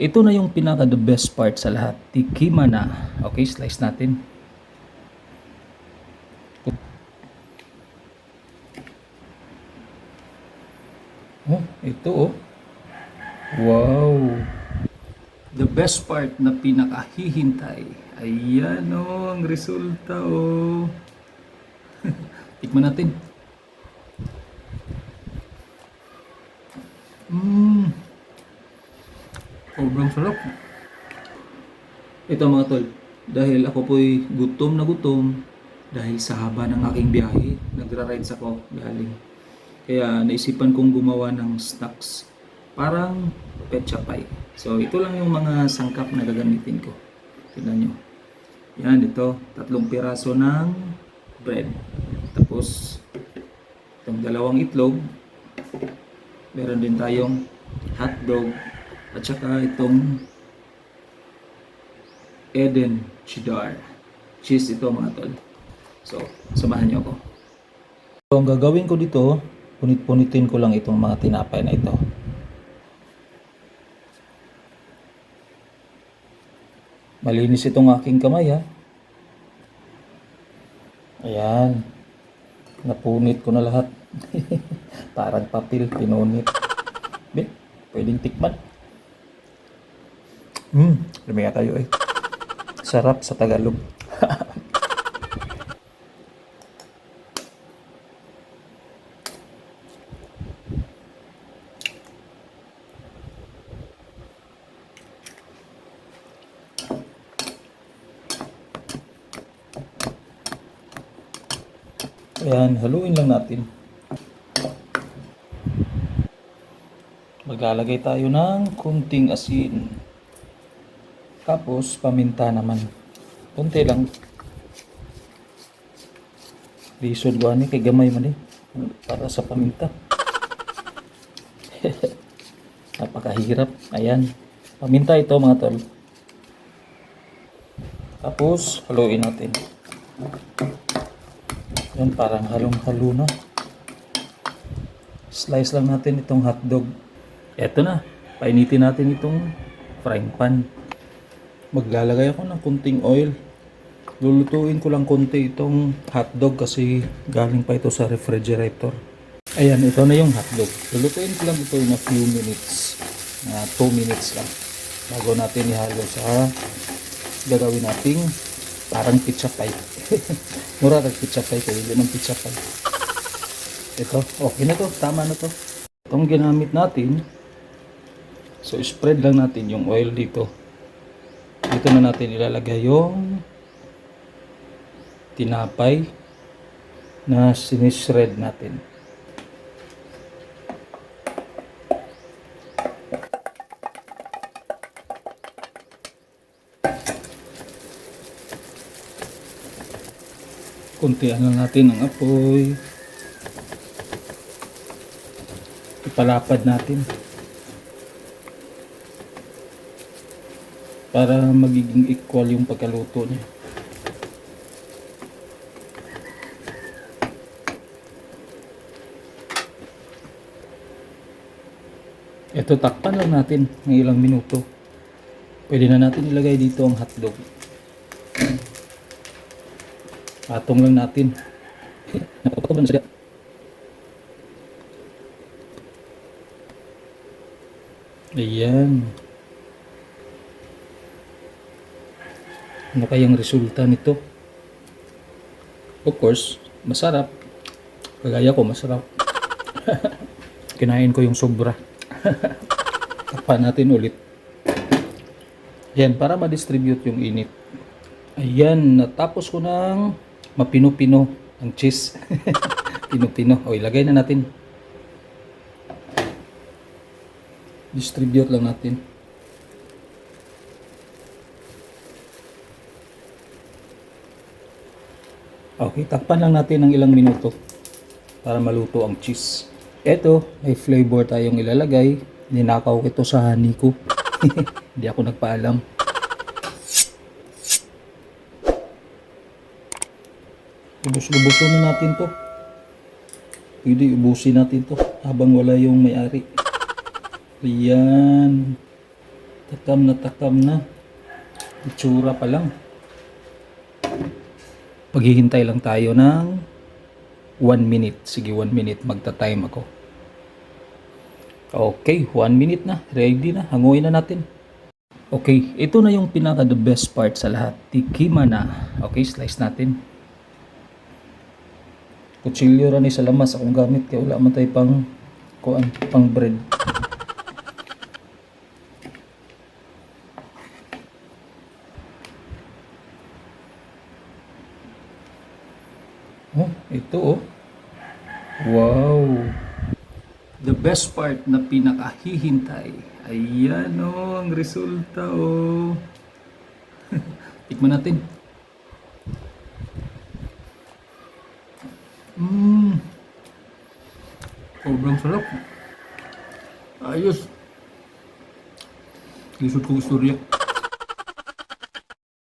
Ito na yung pinaka the best part sa lahat. Tikima na. Okay, slice natin. Oh, ito oh. Wow. The best part na pinakahihintay. Ayan oh, ang resulta oh. Tikman natin. Sobrang sarap. Ito mga tol, dahil ako po'y gutom na gutom, dahil sa haba ng aking biyahe, nagra-rides ako galing. Kaya naisipan kong gumawa ng snacks. Parang petsa pie. So ito lang yung mga sangkap na gagamitin ko. Tignan nyo. Yan, ito. 3 piraso ng bread. Tapos, itong 2 itlog. Meron din tayong hotdog. At saka itong Eden cheddar. Cheese ito mga tol. So, samahan niyo ako. So, ang gagawin ko dito, punit-punitin ko lang itong mga tinapay na ito. Malinis itong aking kamay ha. Ayan. Napunit ko na lahat. Parang papel, pinunit. Be, pwedeng tikman. Lumiya tayo eh. Sarap sa Tagalog. Ayan, haluin lang natin. Maglalagay tayo ng kunting asin. Tapos, paminta naman. Kunti lang. Lisod ko ani, kay gamay man eh. Para sa paminta. Napakahirap. Ayan. Paminta ito mga tol. Tapos, haluin natin. Yan, parang halong-halo na. Slice lang natin itong hotdog. Eto na. Painitin natin itong frying pan. Maglalagay ako ng kunting oil. Lulutuin ko lang konti itong hotdog kasi galing pa ito sa refrigerator. Ayan, ito na yung hotdog. Lulutuin ko lang ito na few minutes. 2 minutes lang. Bago natin ihalo sa gagawin nating parang pizza pie. Mura kag pizza pie kaya yun ang pizza pie. Ito, okay na to. Tama na to. Itong ginamit natin. So, spread lang natin yung oil dito. Dito na natin ilalagay yung tinapay na sinishred natin. Kuntian lang natin ang apoy. Ipalapad natin. Para magiging equal yung pagkaluto niya. Ito, takpan lang natin ng ilang minuto. Pwede na natin ilagay dito ang hotdog. Patong lang natin. Napapagod na siya. Ayan. Ano kayang resulta nito? Of course, masarap. Kagaya ko, masarap. Kinain ko yung sobra. Takpan natin ulit. Yan, para ma-distribute yung init. Ayan, natapos ko ng mapino-pino ang cheese. Pino-pino. O, ilagay na natin. Distribute lang natin. Okay, takpan lang natin ng ilang minuto para maluto ang cheese. Eto, may flavor tayong ilalagay. Ninakaw ko ito sa honey ko. Hindi ako nagpaalam. Ubus-ubusin na natin to. Pwede ubusin natin to habang wala yung may-ari. Ayan. Takam na. Itsura pa lang. Paghihintay lang tayo ng 1 minute. Sige, 1 minute. Magta-time ako. Okay, 1 minute na. Ready na. Hanguin na natin. Okay, ito na yung pinaka the best part sa lahat. Tikima na. Okay, slice natin. Kutsilyo ra ni sa lamas akong gamit kaya wala man tayo pang bread. Oh, ito oh. Wow. The best part na pinakahihintay. Ayan oh, ang resulta oh. Tikman natin. Sobrang sarap. Ayos. Lisod ko istorya.